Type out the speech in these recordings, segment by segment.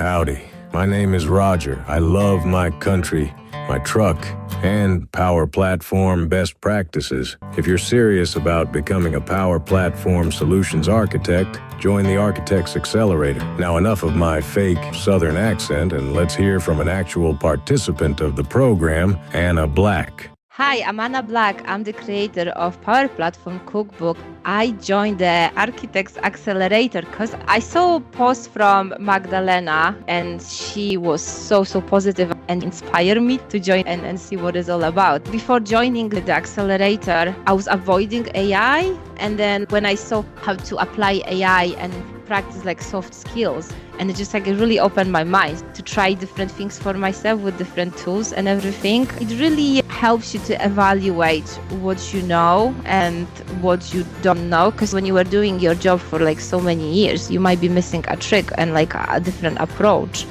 Howdy, my name is Roger. I love my country, my truck, and Power Platform best practices. If you're serious about becoming a Power Platform solutions architect, join the Architects Accelerator. Now enough of my fake Southern accent, and let's hear from an actual participant of the program, Anna Black. Hi, I'm Anna Black. I'm the creator of Power Platform Cookbook. I joined the Architects Accelerator because I saw a post from Magdalena and she was so positive and inspired me to join and see what it's all about. Before joining the accelerator, I was avoiding AI. And then when I saw how to apply AI and practice like soft skills, and it just like it really opened my mind to try different things for myself with different tools and everything. It really helps you to evaluate what you know and what you don't know, because when you are doing your job for like so many years, you might be missing a trick and like a different approach.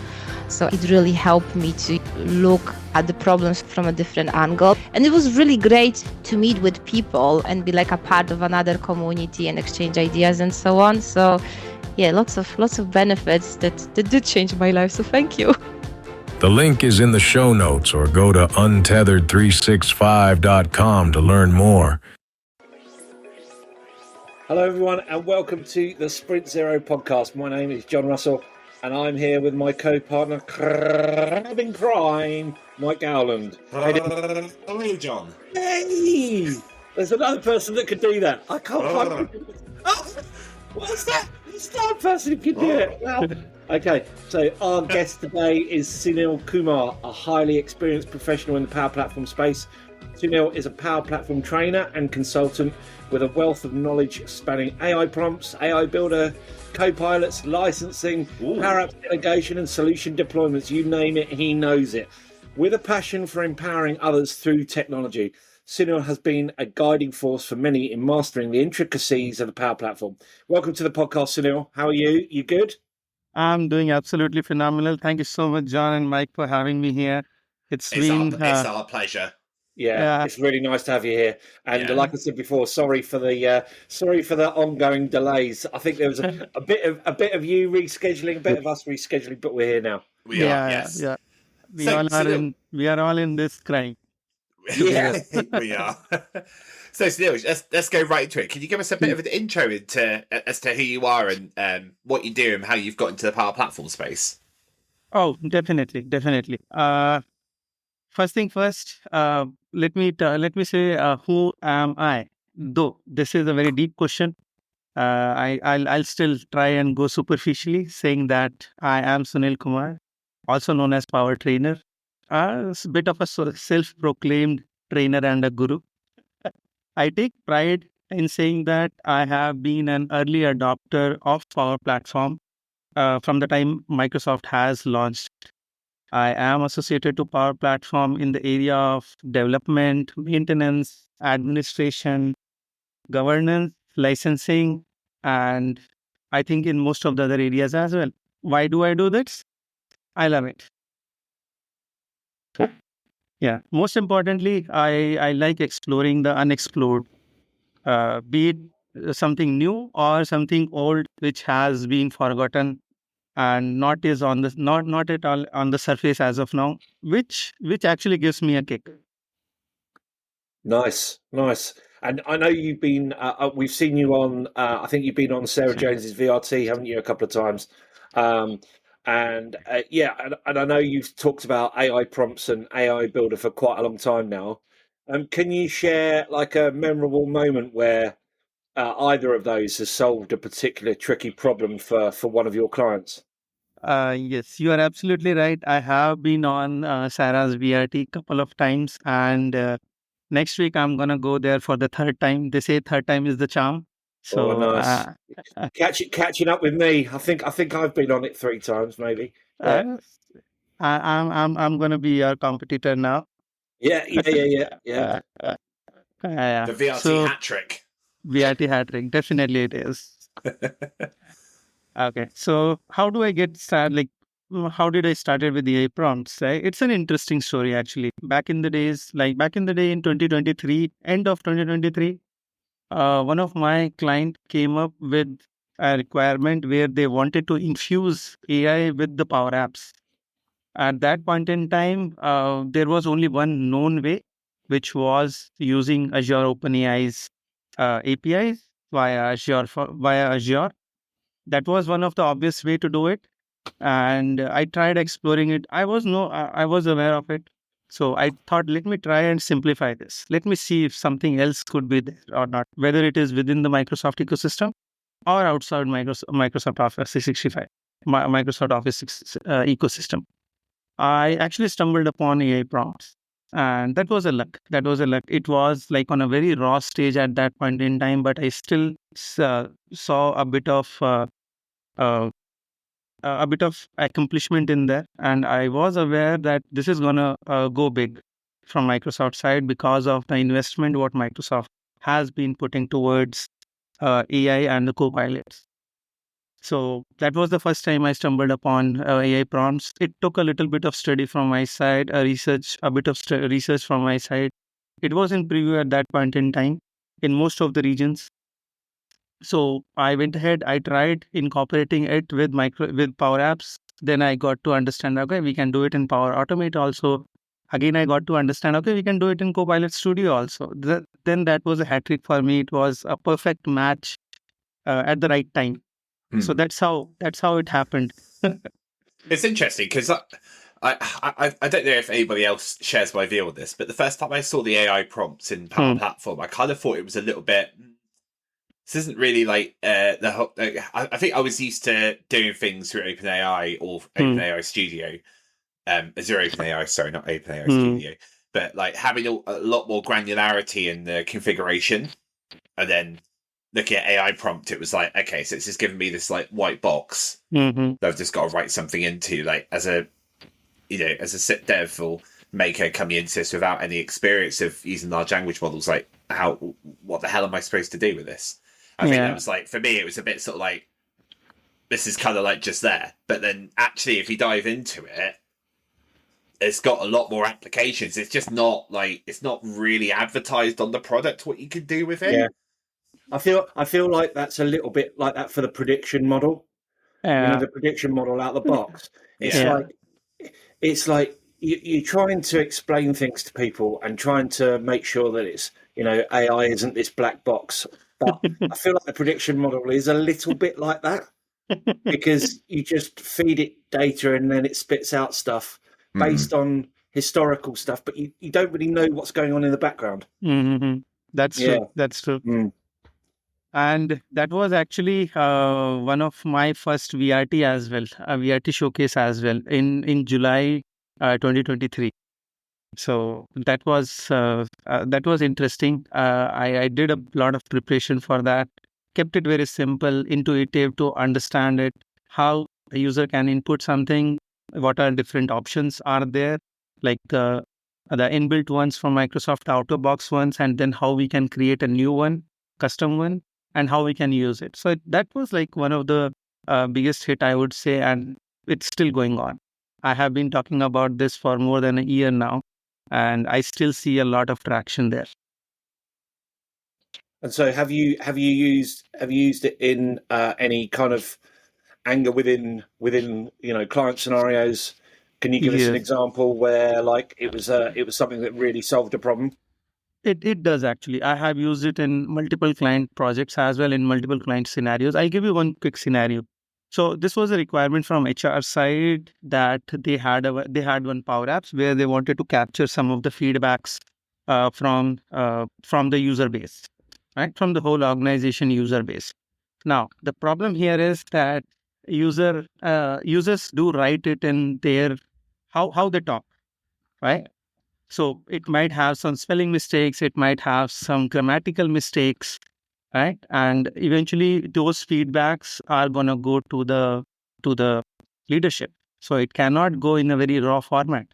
So it really helped me to look at the problems from a different angle. And it was really great to meet with people and be like a part of another community and exchange ideas and so on. So yeah, lots of benefits that did change my life. So thank you. The link is in the show notes, or go to untethered365.com to learn more. Hello everyone and welcome to the Sprint Zero podcast. My name is John Russell and I'm here with my co-partner in crime, Mike Gowland. Hello, John. Hey! There's another person that could do that. I can't find what's that? It's not a person who can do it. Well, okay, so our guest today is Sunil Kumar, a highly experienced professional in the Power Platform space. Sunil is a Power Platform trainer and consultant with a wealth of knowledge spanning AI prompts, AI builder, co-pilots, licensing, Power Apps delegation and solution deployments. You name it, he knows it. With a passion for empowering others through technology, Sunil has been a guiding force for many in mastering the intricacies of the Power Platform. Welcome to the podcast, Sunil. How are you? You good? I'm doing absolutely phenomenal. Thank you so much, John and Mike, for having me here. It's our pleasure. Yeah, it's really nice to have you here. And like I said before, sorry for the ongoing delays. I think there was a bit of you rescheduling, a bit of us rescheduling, but we're here now. We are, yes. Yeah. We are all in this crime. Yeah, we are. So, Sunil, let's go right into it. Can you give us a bit of an intro as to who you are and what you do and how you've got into the Power Platform space? Oh, definitely. First thing first, let me say who am I? Though this is a very deep question, I'll still try and go superficially, saying that I am Sunil Kumar, also known as Power Trainer, a bit of a self-proclaimed trainer and a guru. I take pride in saying that I have been an early adopter of Power Platform from the time Microsoft has launched. I am associated to Power Platform in the area of development, maintenance, administration, governance, licensing, and I think in most of the other areas as well. Why do I do this? I love it. Yeah. Most importantly, I like exploring the unexplored, be it something new or something old which has been forgotten and not at all on the surface as of now, which actually gives me a kick. nice. And I know you've been. We've seen you on. I think you've been on Sarah Jones's VRT, haven't you, a couple of times? And I know you've talked about AI prompts and AI builder for quite a long time now. Can you share like a memorable moment where either of those has solved a particular tricky problem for one of your clients? Yes, you are absolutely right. I have been on Sarah's VRT couple of times, and next week I'm gonna go there for the third time. They say third time is the charm. So nice. Catching up with me. I think I've been on it 3 times, maybe. Yeah. I'm gonna be your competitor now. Yeah. Yeah. The VRT hat trick. VRT hat trick, definitely it is. Okay, so how do I get started? Like, how did I started with the AI prompts? Right? It's an interesting story actually. Back in the day in 2023, end of 2023, one of my client came up with a requirement where they wanted to infuse AI with the Power Apps. At that point in time, there was only one known way, which was using Azure OpenAI's APIs via Azure. That was one of the obvious way to do it, and I tried exploring it. I was aware of it, so I thought, let me try and simplify this. Let me see if something else could be there or not, whether it is within the Microsoft ecosystem or outside Microsoft Office 365, Microsoft Office ecosystem. I actually stumbled upon AI prompts, and that was a luck. That was a luck. It was like on a very raw stage at that point in time, but I still saw uh, a bit of accomplishment in there, and I was aware that this is gonna go big from Microsoft side because of the investment what Microsoft has been putting towards AI and the co-pilots. So that was the first time I stumbled upon AI prompts. It took a little bit of study from my side, a bit of research from my side. It was in preview at that point in time in most of the regions. So I went ahead, I tried incorporating it with Power Apps. Then I got to understand, okay, we can do it in Power Automate also. Again, I got to understand, okay, we can do it in Copilot Studio also. Then that was a hat trick for me. It was a perfect match at the right time. So that's how it happened. It's interesting because I don't know if anybody else shares my view on this, but the first time I saw the AI prompts in Power Platform, I kind of thought it was a little bit. This isn't really like the whole. I think I was used to doing things through OpenAI or OpenAI Studio, Azure OpenAI, sorry, not OpenAI Studio, but like having a lot more granularity in the configuration, and then looking at AI prompt, it was like, okay, so it's just giving me this like white box that I've just got to write something into, like as a sit dev or maker coming into this without any experience of using large language models. Like, what the hell am I supposed to do with this? I think that was like, for me, it was a bit sort of like, this is kind of like just there. But then actually, if you dive into it, it's got a lot more applications. It's just not like, it's not really advertised on the product what you can do with it. Yeah. I feel like that's a little bit like that for the prediction model. The prediction model out of the box. It's like you're trying to explain things to people and trying to make sure that it's, AI isn't this black box. But I feel like the prediction model is a little bit like that because you just feed it data and then it spits out stuff based on historical stuff, but you don't really know what's going on in the background. That's true. That's true. And that was actually one of my first VRT as well, a VRT showcase as well in July 2023. So that was interesting. I did a lot of preparation for that. Kept it very simple, intuitive to understand it. How a user can input something. What are different options are there, like the inbuilt ones from Microsoft out of box ones, and then how we can create a new one, custom one, and how we can use it. So that was like one of the biggest hit, I would say, and it's still going on. I have been talking about this for more than a year now, and I still see a lot of traction there. And so, have you used it in any kind of anger within client scenarios? Can you give us an example where like it was something that really solved a problem? It does actually. I have used it in multiple client projects as well, in multiple client scenarios. I'll give you one quick scenario. So this was a requirement from HR side that they had one Power Apps where they wanted to capture some of the feedbacks from the user base, right? From the whole organization user base. Now the problem here is that users do write it in their how they talk, right? So it might have some spelling mistakes, it might have some grammatical mistakes, right? And eventually those feedbacks are going to go to the leadership. So it cannot go in a very raw format.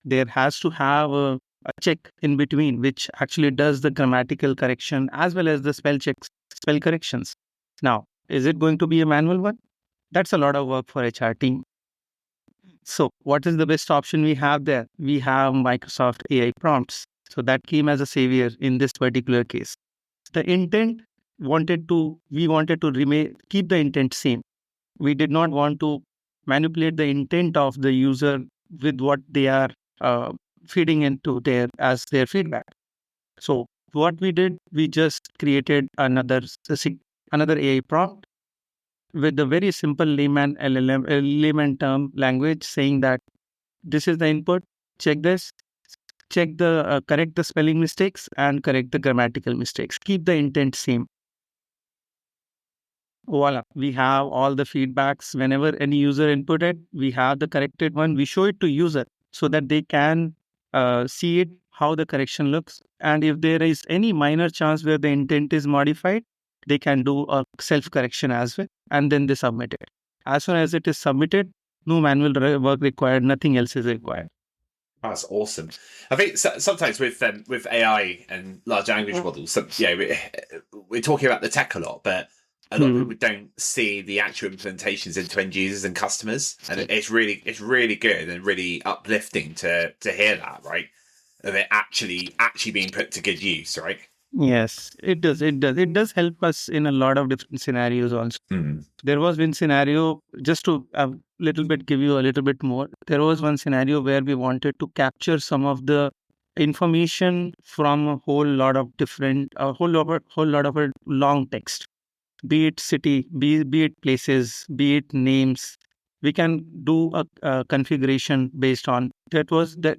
There has to have a check in between, which actually does the grammatical correction as well as the spell corrections. Now, is it going to be a manual one? That's a lot of work for HR team. So what is the best option we have there? We have Microsoft AI prompts. So that came as a savior in this particular case. The intent wanted to keep the intent same. We did not want to manipulate the intent of the user with what they are feeding into as their feedback. So what we did, we just created another AI prompt with a very simple layman term language, saying that this is the input, check this, correct the spelling mistakes and correct the grammatical mistakes. Keep the intent same. Voila, we have all the feedbacks. Whenever any user input it, we have the corrected one. We show it to user so that they can see it, how the correction looks. And if there is any minor chance where the intent is modified, they can do a self-correction as well. And then they submit it. As soon as it is submitted, no manual work required, nothing else is required. That's awesome. I think sometimes with AI and large language models, we're talking about the tech a lot, but a lot of people don't see the actual implementations into end users and customers, and it's really good and really uplifting to hear that, right? Of it actually being put to good use, right? Yes, it does. It does help us in a lot of different scenarios also. There was one scenario, just to give you a little bit more. There was one scenario where we wanted to capture some of the information from a whole lot of a long text, be it city, be it places, be it names. We can do a configuration based on that.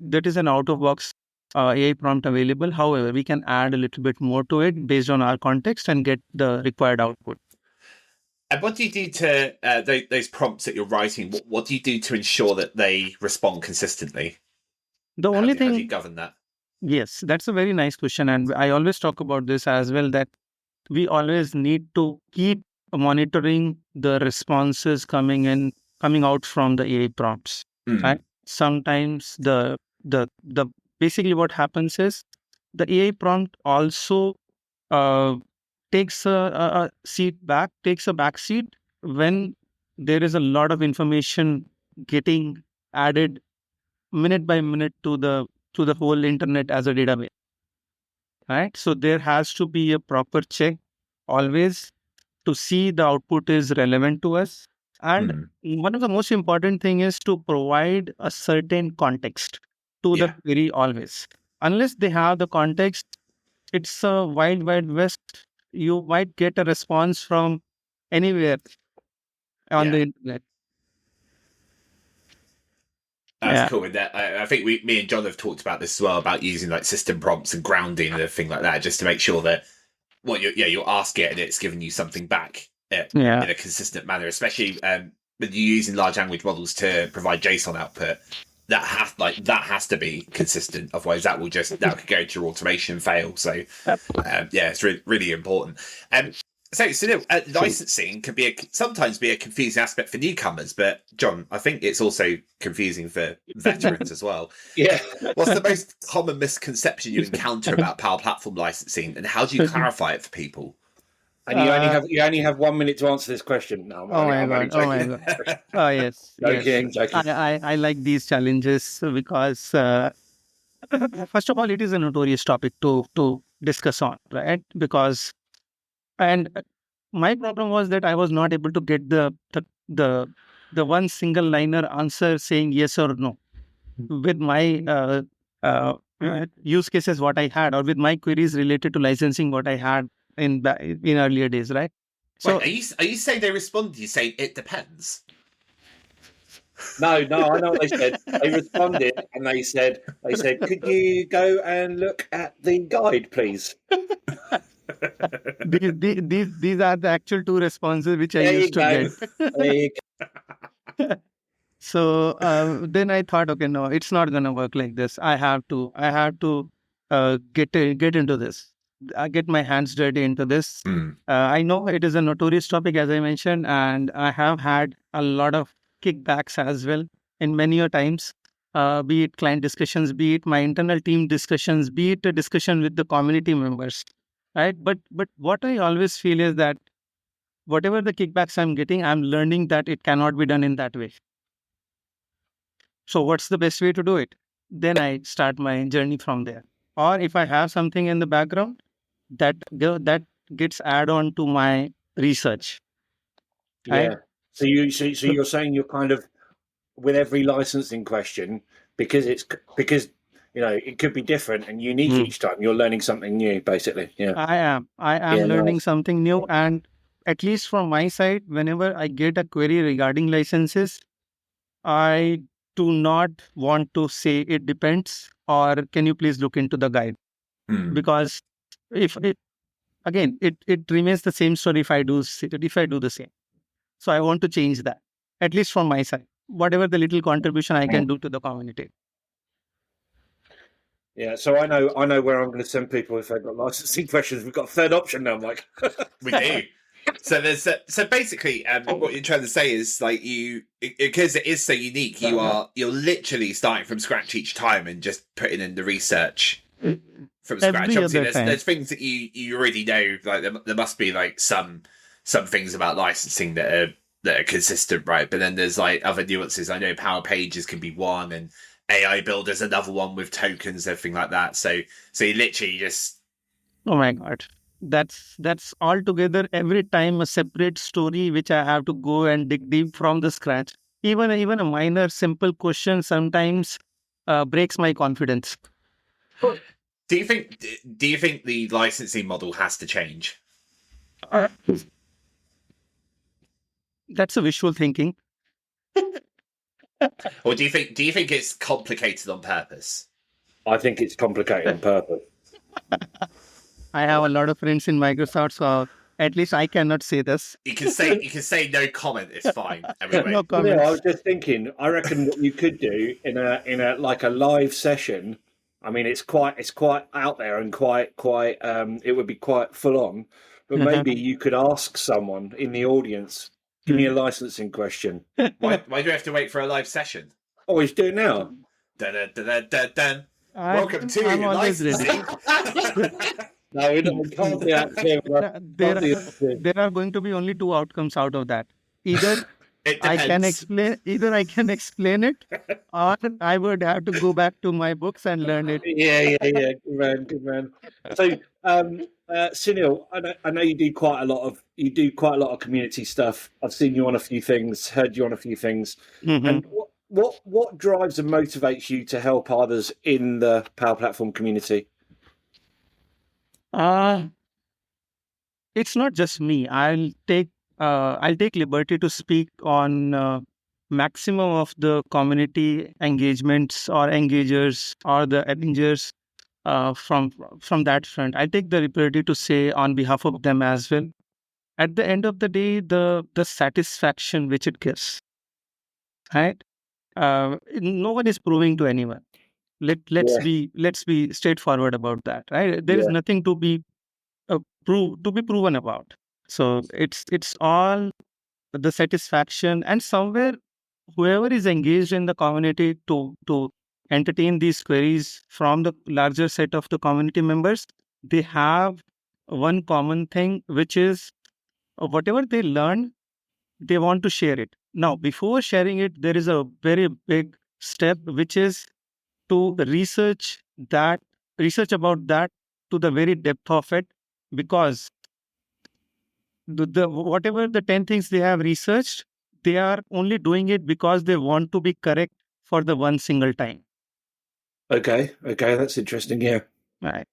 That is an out of box AI prompt available. However, we can add a little bit more to it based on our context and get the required output. And what do you do to those prompts that you're writing? What do you do to ensure that they respond consistently? How do you govern that? Yes, that's a very nice question. And I always talk about this as well, that we always need to keep monitoring the responses coming out from the AI prompts. Right? Sometimes the basically what happens is the AI prompt also takes a back seat when there is a lot of information getting added minute by minute to the whole internet as a database. Right? So there has to be a proper check always to see the output is relevant to us. And one of the most important thing is to provide a certain context to the query always. Unless they have the context, it's a wild west. You might get a response from anywhere on the internet. That's cool. And that I think me and John have talked about this as well, about using like system prompts and grounding and everything like that, just to make sure that you're asking it and it's giving you something back in a consistent manner, especially when you're using large language models to provide JSON output. That has to be consistent, otherwise that could go to your automation fail. So it's really important. So licensing can sometimes be a confusing aspect for newcomers, but John, I think it's also confusing for veterans as well. Yeah. What's the most common misconception you encounter about Power Platform licensing, and how do you clarify it for people? And you only have 1 minute to answer this question. No, my god! Oh yes. Joking. I like these challenges because first of all, it is a notorious topic to discuss on, right? Because my problem was that I was not able to get the one single liner answer saying yes or no with my use cases what I had, or with my queries related to licensing what I had in earlier days, right? So, wait, are you saying they responded? You saying it depends? No, I know what they said. They responded and they said, could you go and look at the guide, please? These are the actual two responses which I used to get. So then I thought, okay, no, it's not gonna work like this. I have to get into this. I get my hands dirty into this. I know it is a notorious topic, as I mentioned, and I have had a lot of kickbacks as well in many a times. Be it client discussions, be it my internal team discussions, be it a discussion with the community members, right? But what I always feel is that whatever the kickbacks I'm getting, I'm learning that it cannot be done in that way. So what's the best way to do it? Then I start my journey from there. Or if I have something in the background that gets add on to my research. Yeah. Right? So you're saying you're kind of with every licensing question because it could be different and unique Hmm. each time. You're learning something new, basically. Yeah. I am Yeah. learning Nice. something new, and at least from my side, whenever I get a query regarding licenses, I do not want to say it depends or can you please look into the guide, because if it again it remains the same story if I do the same. So I want to change that, at least from my side, whatever the little contribution I can do to the community. Yeah. So I know where I'm going to send people if they've got licensing questions. We've got a third option now, Mike. We do. So there's so basically, what you're trying to say is like because it is so unique, you're literally starting from scratch each time and just putting in the research from scratch. Every Obviously, other time. there's things that you already know. Like there must be like some things about licensing that are consistent, right? But then there's like other nuances. I know Power Pages can be one, and AI Builder's another one with tokens, everything like that. So you literally just Oh my God. That's altogether every time a separate story which I have to go and dig deep from the scratch. Even a minor simple question sometimes breaks my confidence. do you think the licensing model has to change? That's a visual thinking. Or do you think it's complicated on purpose? I think it's complicated on purpose. I have a lot of friends in Microsoft, so at least I cannot say this. You can say no comment. It's fine. Anyway. No Yeah, comments. I was just thinking. I reckon what you could do in a like a live session. I mean, it's quite out there and quite it would be quite full on. But maybe you could ask someone in the audience, "Give me a licensing question." Why do we have to wait for a live session? Oh, he's doing it now. Dun, dun, dun, dun, dun, dun. Welcome to I'm always licensing. No, we can't do that. There are going to be only two outcomes out of that. Either It I can depends. explain it, or I would have to go back to my books and learn it. Yeah. Good man. So, Sunil, I know you do quite a lot of community stuff. I've seen you on a few things, heard you on a few things. Mhm. And what drives and motivates you to help others in the Power Platform community? It's not just me. I'll take liberty to speak on maximum of the community engagements or engagers or the arrangers from that front. I take the liberty to say on behalf of them as well. At the end of the day, the satisfaction which it gives, right? No one is proving to anyone. Let's be straightforward about that, right? There is nothing to be proven about. So it's all the satisfaction, and somewhere whoever is engaged in the community to entertain these queries from the larger set of the community members, they have one common thing, which is whatever they learn, they want to share it. Now, before sharing it, there is a very big step, which is to research about that to the very depth of it, because the whatever the 10 things they have researched, they are only doing it because they want to be correct for the one single time. Okay, that's interesting. Yeah. Right.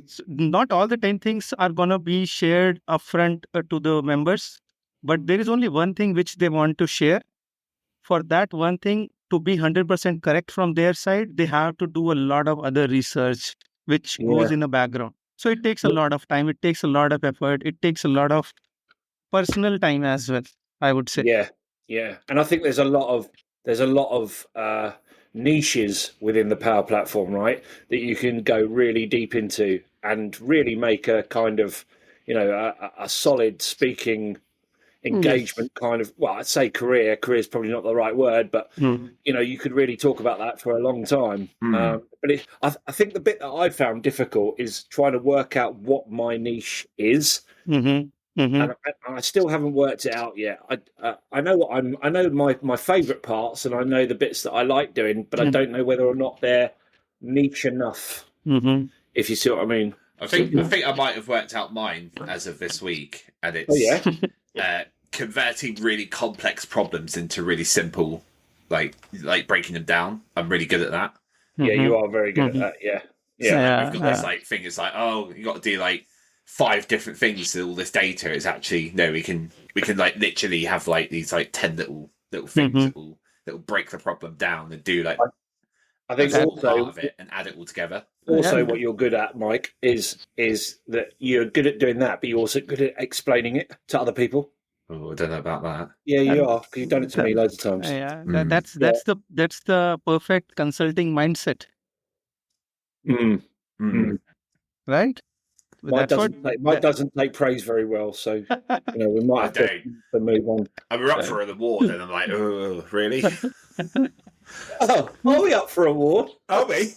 So not all the 10 things are going to be shared upfront to the members, but there is only one thing which they want to share. For that one thing to be 100% correct from their side, they have to do a lot of other research, which goes in the background. So it takes a lot of time, it takes a lot of effort, it takes a lot of personal time as well, I would say. Yeah, and I think there's a lot of niches within the Power Platform, right? That you can go really deep into and really make a kind of, a solid speaking engagement kind of. Well, I'd say career. Career is probably not the right word, but you could really talk about that for a long time. But I think the bit that I found difficult is trying to work out what my niche is. And I still haven't worked it out yet. I know I know my favourite parts, and I know the bits that I like doing, but I don't know whether or not they're niche enough. If you see what I mean. I think I might have worked out mine as of this week, and it's converting really complex problems into really simple, like breaking them down. I'm really good at that. Yeah, you are very good at that. Yeah. So like, we've got this like thing. It's like, oh, you got to do like 5 different things with all this data. It's actually no, we can like literally have like these like 10 little things that will break the problem down and do like. I think also part of it and add it all together. Also, what you're good at, Mike, is that you're good at doing that, but you're also good at explaining it to other people. Oh, I don't know about that. Yeah, you are, because you've done it to me loads of times. Yeah, that's the perfect consulting mindset, right? Mike doesn't take praise very well, so we might have to move on. And we're up for an award, and I'm like, oh, really? Oh, are we up for an award? Are we?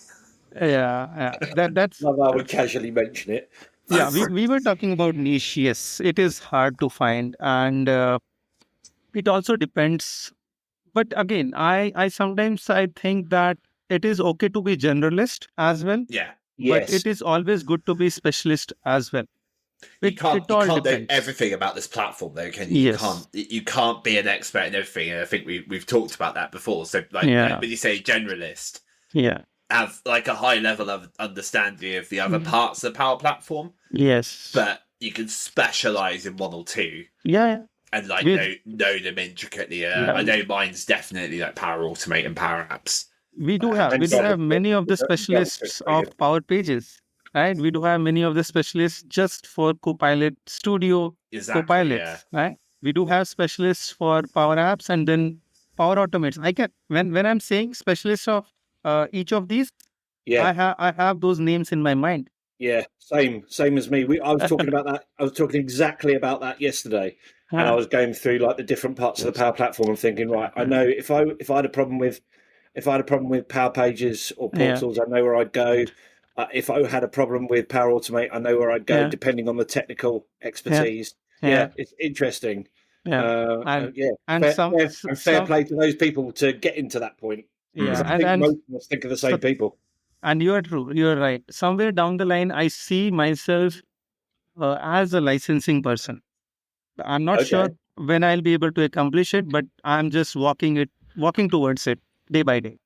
Yeah. That's. I would casually mention it. Yeah, we were talking about niche. Yes, it is hard to find, and it also depends. But again, I sometimes I think that it is okay to be generalist as well. Yeah. Yes. But it is always good to be specialist as well. You can't know everything about this platform, though, can you? Yes. You can't be an expert in everything. And I think we've talked about that before. So, like when you say generalist, have like a high level of understanding of the other parts of the Power Platform. Yes. But you can specialize in one or two. Yeah. And like know them intricately. I know mine's definitely like Power Automate and Power Apps. We do have many of the specialists of Power Pages, right? We do have many of the specialists just for Copilot Studio, Copilots, right? We do have specialists for Power Apps and then Power Automates. When I'm saying specialists of each of these, I have those names in my mind. Yeah, same as me. I was talking about that. I was talking exactly about that yesterday, and I was going through like the different parts of the Power Platform and thinking, right, I know if I had a problem with Power Pages or portals, I know where I'd go. If I had a problem with Power Automate, I know where I'd go, depending on the technical expertise. Yeah, it's interesting. Fair play to those people to get into that point. Yeah, I think most of us think of the same people. And you are true. You're right. Somewhere down the line, I see myself as a licensing person. I'm not sure when I'll be able to accomplish it, but I'm just walking towards it day by day.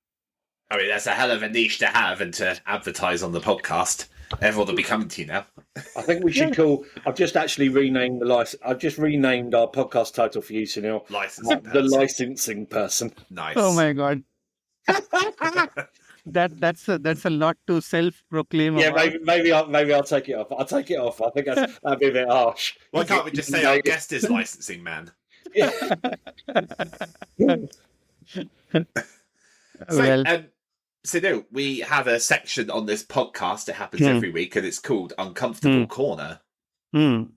I mean, that's a hell of a niche to have and to advertise on the podcast. Everyone will be coming to you now. I think we should call. I've just actually renamed I've just renamed our podcast title for you, Sunil. The licensing person. Nice. Oh my god. That's a lot to self-proclaim. Yeah, maybe I'll take it off. I think that'd be a bit harsh. Why can't we just say our guest is licensing man? Yeah. So we have a section on this podcast. It happens every week, and it's called Uncomfortable Corner. But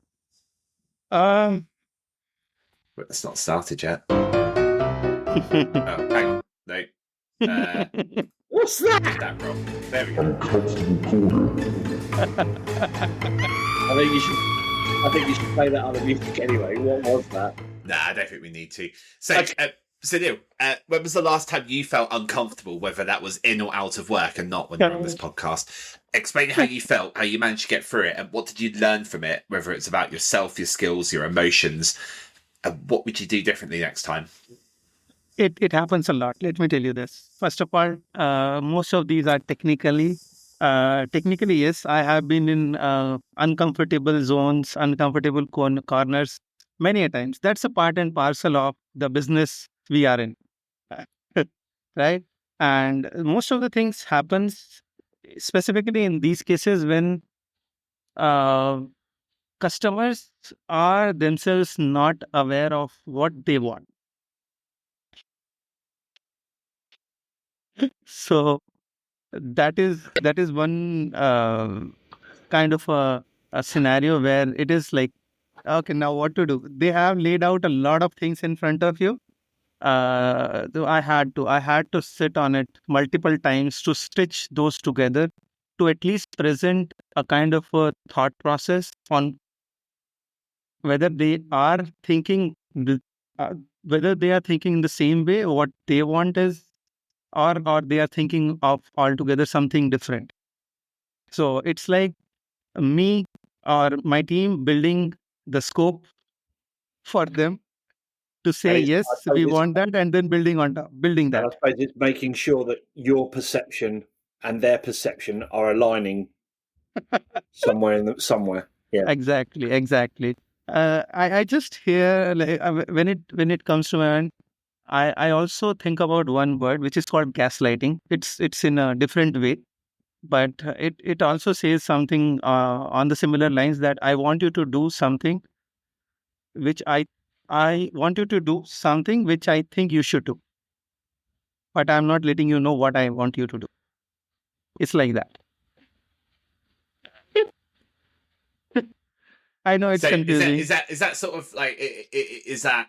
it's not started yet. Oh, hang on. No. What's that? That wrong. There we go. I think you should play that other music anyway. What was that? Nah, I don't think we need to. So, Neil, when was the last time you felt uncomfortable, whether that was in or out of work and not when you're on this podcast? Explain how you felt, how you managed to get through it, and what did you learn from it, whether it's about yourself, your skills, your emotions, and what would you do differently next time? It happens a lot. Let me tell you this. First of all, most of these are technically, yes, I have been in uncomfortable zones, uncomfortable corners many a times. That's a part and parcel of the business we are in, right? And most of the things happens specifically in these cases when customers are themselves not aware of what they want. So that is one kind of a scenario where it is like, okay, now what to do? They have laid out a lot of things in front of you. So I had to sit on it multiple times to stitch those together, to at least present a kind of a thought process on whether they are thinking the same way, what they want is, or they are thinking of altogether something different. So it's like me or my team building the scope for them to say, And yes, I suppose we it's- want that, and then building and I that. suppose it's making sure that your perception and their perception are aligning somewhere. Yeah. Exactly. I just hear like, when it comes to my mind, I also think about one word which is called gaslighting. It's in a different way, but it also says something on the similar lines that I want you to do something which I want you to do something which I think you should do, but I'm not letting you know what I want you to do. It's like that. I know it's So confusing. is that sort of like is that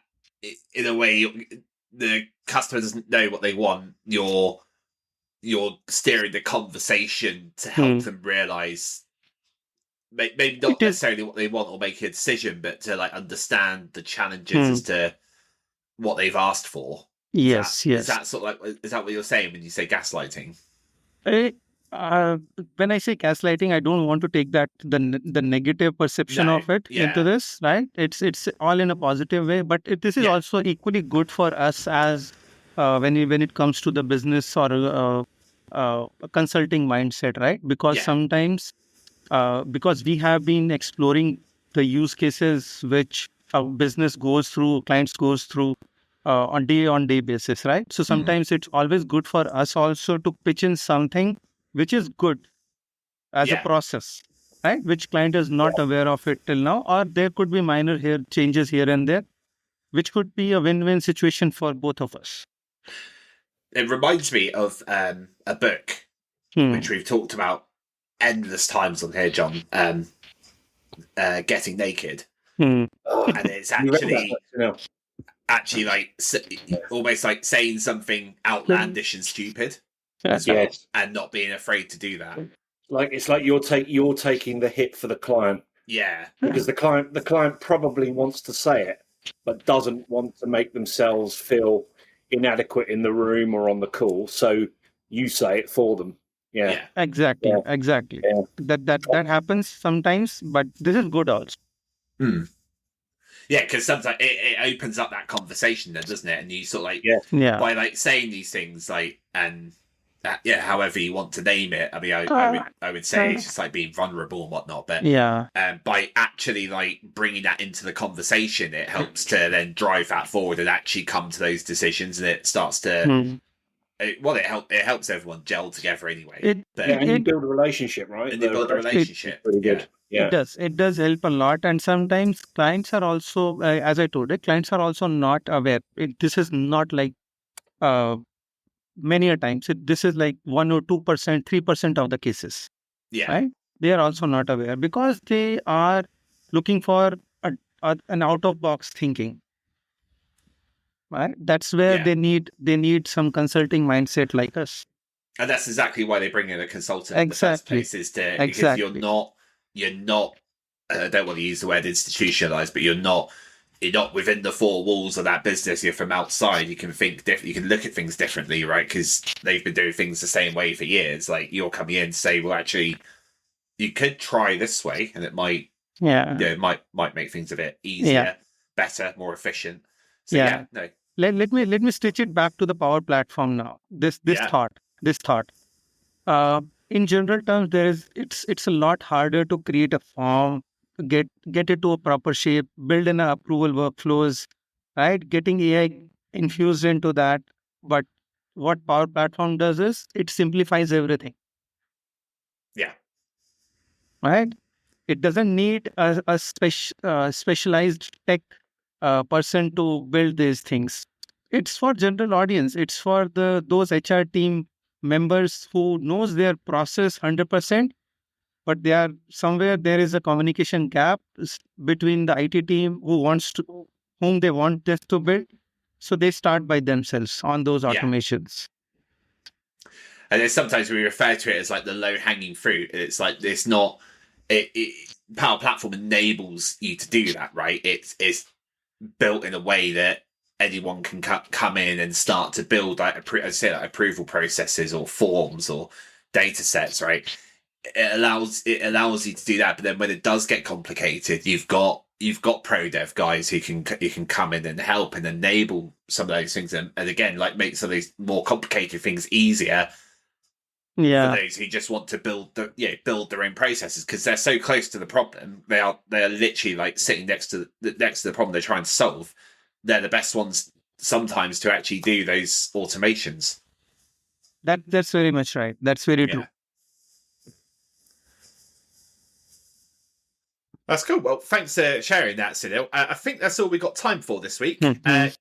in a way the customer doesn't know what they want? You're steering the conversation to help them realize maybe not It is. necessarily what they want or make a decision, but to like understand the challenges as to what they've asked for. Yes. Is that sort of like, is that what you're saying when you say gaslighting? Eh, when I say gaslighting, I don't want to take that the negative perception No, of it into yeah. this, right? It's all in a positive way, but this is Yeah. also equally good for us as when it comes to the business or a consulting mindset, right? Because Yeah. sometimes because we have been exploring the use cases which a business goes through, clients goes through on day basis, right? So sometimes it's always good for us also to pitch in something which is good as a Yeah. process, right? Which client is not aware of it till now, or there could be minor changes here and there, which could be a win-win situation for both of us. It reminds me of a book which we've talked about endless times on here, John. Getting Naked, and it's You read that book, actually like almost like saying something outlandish and stupid as well, Yes. and not being afraid to do that. It's like you're taking the hit for the client, Yeah, because the client probably wants to say it but doesn't want to make themselves feel inadequate in the room or on the call, so you say it for them. Yeah. Exactly. Yeah. That happens sometimes, but this is good also. yeah, because sometimes it opens up that conversation, then, doesn't it? And you sort of like by like saying these things, like, and however you want to name it. I mean, I would say it's just like being vulnerable and whatnot, but by actually like bringing that into the conversation, it helps to then drive that forward and actually come to those decisions, and it starts to it helps everyone gel together anyway. And you build a relationship, right? And you build a relationship. Pretty good. Yeah. It does help a lot, and sometimes clients are also, as I told you, clients are also not aware. This is not like many a times. This is like 1 or 2%, 3% of the cases. Yeah. Right? They are also not aware because they are looking for an out of box thinking. Right? That's where they need some consulting mindset like us. And that's exactly why they bring in a consultant in the first place, is to because you're not I don't want to use the word institutionalized, but you're not within the four walls of that business. You're from outside. You can think different. You can look at things differently, right? Because they've been doing things the same way for years. Like, you're coming in to say, well, actually, you could try this way, and it might, it might make things a bit easier, better, more efficient. So no. Let me stitch it back to the Power Platform now. This thought. In general terms, it's a lot harder to create a form, get it to a proper shape, build in approval workflows, right? Getting AI infused into that. But what Power Platform does is it simplifies everything. Yeah. Right? It doesn't need a specialized tech person to build these things. It's for general audience. It's for those HR team members who knows their process 100%, but they are somewhere there is a communication gap between the IT team whom they want this to build. So they start by themselves on those automations. And then sometimes we refer to it as like the low hanging fruit. It's like it's not. Power Platform enables you to do that, right? It's built in a way that anyone can come in and start to build like approval processes or forms or data sets, right? it allows you to do that. But then when it does get complicated, you've got pro dev guys who can come in and help and enable some of those things, and again, like, make some of these more complicated things easier. Yeah. For those who just want to build their own processes, because they're so close to the problem. They are literally like sitting next to the problem they're trying to solve. They're the best ones sometimes to actually do those automations. That's very much right. That's very true. That's cool. Well, thanks for sharing that, Sunil. I think that's all we got time for this week.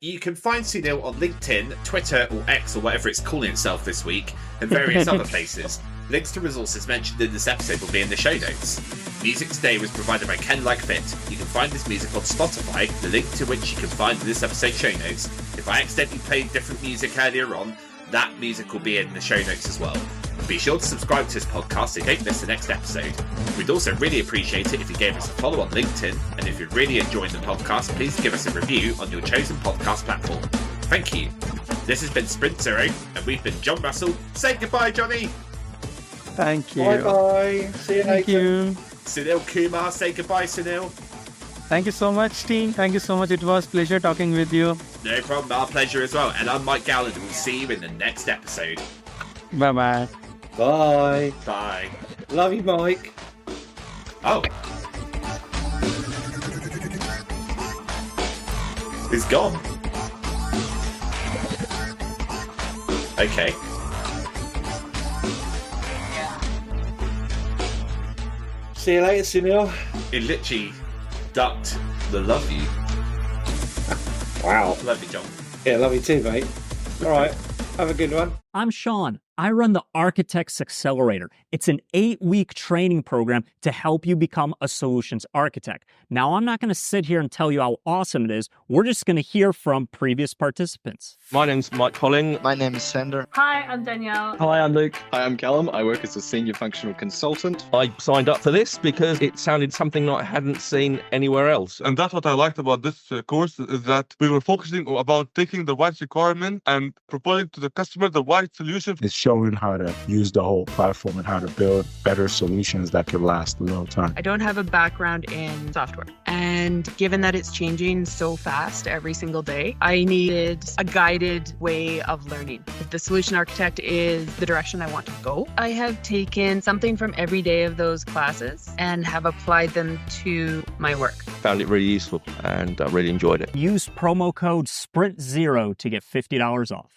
You can find Sunil on LinkedIn, Twitter, or X, or whatever it's calling itself this week, and various other places. Links to resources mentioned in this episode will be in the show notes. Music today was provided by Ken Like Fit. You can find this music on Spotify, the link to which you can find in this episode's show notes. If I accidentally played different music earlier on, that music will be in the show notes as well. Be sure to subscribe to this podcast so you don't miss the next episode. We'd also really appreciate it if you gave us a follow on LinkedIn, and if you're really enjoying the podcast, please give us a review on your chosen podcast platform. Thank you. This has been Sprint Zero, and we've been John Russell. Say goodbye, Johnny. Thank you. Bye-bye. See you Thank later. you. Sunil Kumar, say goodbye, Sunil. Thank you so much, team. Thank you so much. It was a pleasure talking with you. No problem, our pleasure as well. And I'm Mike Gowland, and we'll see you in the next episode. Bye-bye. Bye. Bye. Love you, Mike. Oh. He's gone. Okay. See you later, Sunil. It literally ducked the love you. Wow. Love you, John. Yeah, love you too, mate. All right. Have a good one. I'm Sean. I run the Architects Accelerator. It's an 8-week training program to help you become a solutions architect. Now, I'm not going to sit here and tell you how awesome it is. We're just going to hear from previous participants. My name's Mike Colling. My name is Sander. Hi, I'm Danielle. Hi, I'm Luke. Hi, I'm Callum. I work as a senior functional consultant. I signed up for this because it sounded something that I hadn't seen anywhere else. And that's what I liked about this course, is that we were focusing about taking the right requirement and proposing to the customer the right solution. It's showing how to use the whole platform and how to build better solutions that could last a long time. I don't have a background in software. And given that it's changing so fast every single day, I needed a guided way of learning. If the solution architect is the direction I want to go, I have taken something from every day of those classes and have applied them to my work. Found it really useful and really enjoyed it. Use promo code SPRINT0 to get $50 off.